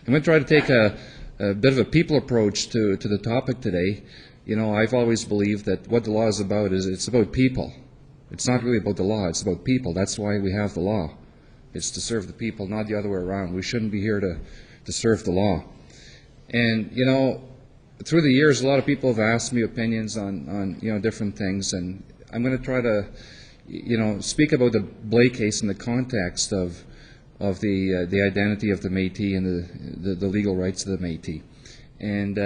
I'm going to try to take a bit of a people approach to the topic today. You know, I've always believed that what the law is about is it's about people. It's not really about the law, it's about people. That's why we have the law. It's to serve the people, not the other way around. We shouldn't be here to serve the law. And, you know, through the years, a lot of people have asked me opinions on different things, and I'm going to try to, speak about the Blais case in the context of the identity of the Métis and the legal rights of the Métis. And,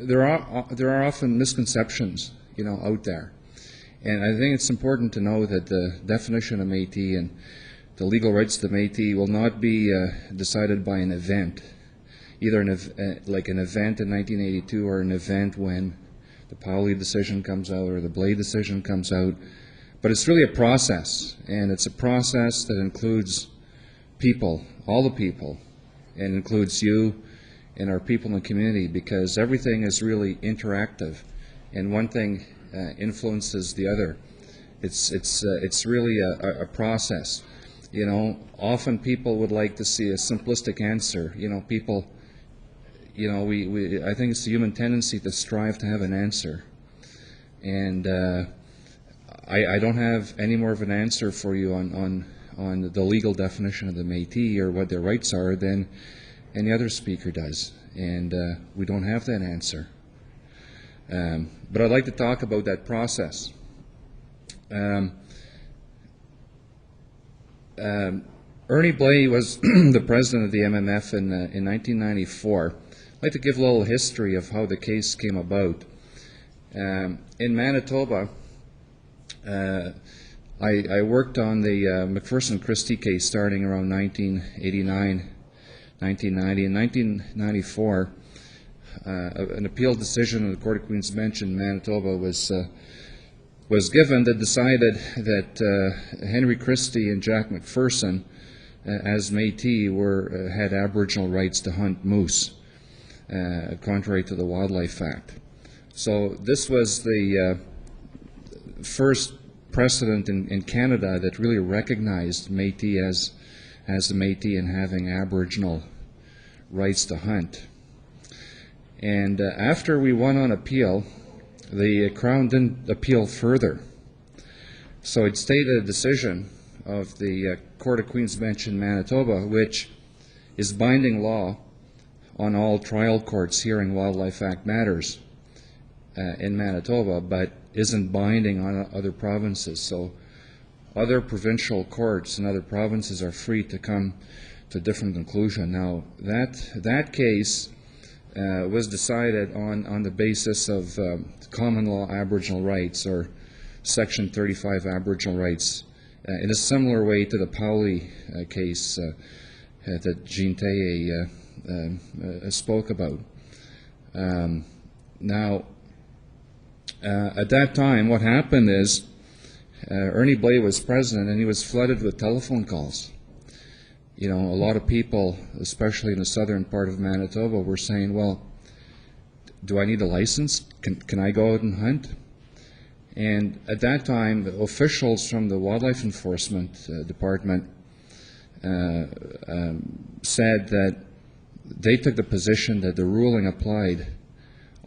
there are often misconceptions, out there. And I think it's important to know that the definition of Métis and the legal rights of the Métis will not be decided by an event, either like an event in 1982 or an event when the Pauli decision comes out or the Blais decision comes out. But it's really a process, and it's a process that includes people, all the people, and includes you and our people in the community, because everything is really interactive, and one thing influences the other. It's really a process. Often people would like to see a simplistic answer. People, I think it's the human tendency to strive to have an answer. And I don't have any more of an answer for you on the legal definition of the Métis or what their rights are than any other speaker does. And we don't have that answer. But I'd like to talk about that process. Ernie Blais was the president of the MMF in 1994. I'd like to give a little history of how the case came about. In Manitoba, I worked on the McPherson Christie case starting around 1989, 1990. In 1994, an appeal decision of the Court of Queen's Bench in Manitoba was given that decided that Henry Christie and Jack McPherson, as Métis, had Aboriginal rights to hunt moose, contrary to the Wildlife Act. So this was the first precedent in Canada that really recognized Métis as a Métis and having Aboriginal rights to hunt. And after we won on appeal, the Crown didn't appeal further. So it stayed a decision of the Court of Queen's Bench in Manitoba, which is binding law on all trial courts hearing Wildlife Act matters in Manitoba, but isn't binding on other provinces. So other provincial courts in other provinces are free to come to a different conclusion. Now, that case was decided on the basis of common law Aboriginal rights, or Section 35 Aboriginal rights, in a similar way to the Pauli case that Jean Taye spoke about. Now, at that time, what happened is Ernie Blais was president, and he was flooded with telephone calls. A lot of people, especially in the southern part of Manitoba, were saying, well, do I need a license? Can I go out and hunt? And at that time, officials from the Wildlife Enforcement Department said that they took the position that the ruling applied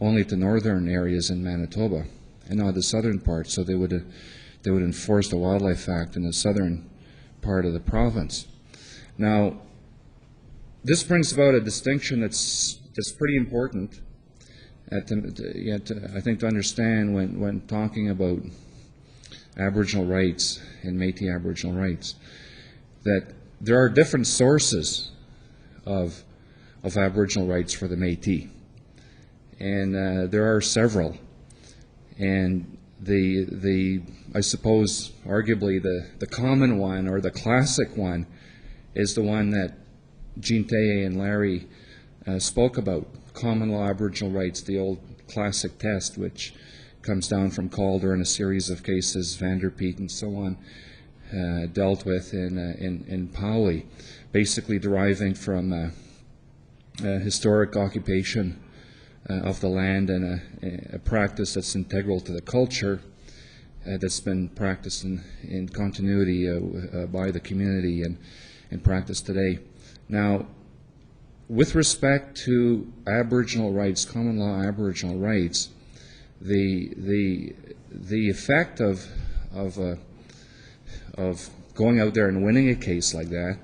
only to northern areas in Manitoba and not the southern part, so they would enforce the Wildlife Act in the southern part of the province. Now, this brings about a distinction that's pretty important, I think, to understand when talking about Aboriginal rights and Métis Aboriginal rights, that there are different sources of Aboriginal rights for the Métis, and there are several. And I suppose, arguably the common one or the classic one is the one that Jean Taye and Larry spoke about, common law Aboriginal rights, the old classic test, which comes down from Calder and a series of cases, Vanderpeet and so on, dealt with in Pauli, basically deriving from historic occupation of the land and a practice that's integral to the culture, that's been practiced in continuity by the community and practiced today. Now, with respect to Aboriginal rights, common law Aboriginal rights, the effect of going out there and winning a case like that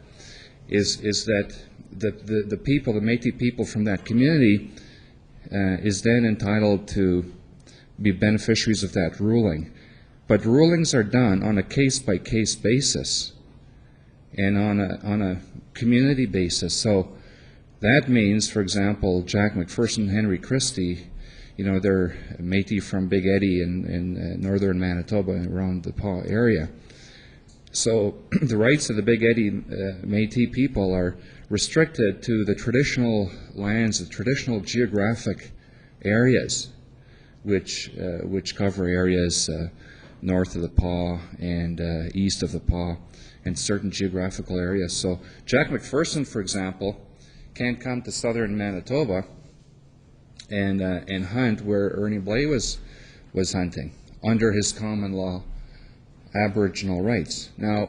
is that the people, the Métis people from that community, is then entitled to be beneficiaries of that ruling. But rulings are done on a case-by-case basis and on a community basis. So that means, for example, Jack McPherson, Henry Christie, they're Métis from Big Eddy in northern Manitoba around the Paw area. So the rights of the Big Eddy Métis people are restricted to the traditional lands, the traditional geographic areas, which cover areas north of the Paw and east of the Paw, and certain geographical areas. So Jack McPherson, for example, can't come to southern Manitoba and hunt where Ernie Blais was hunting under his common law Aboriginal rights. Now,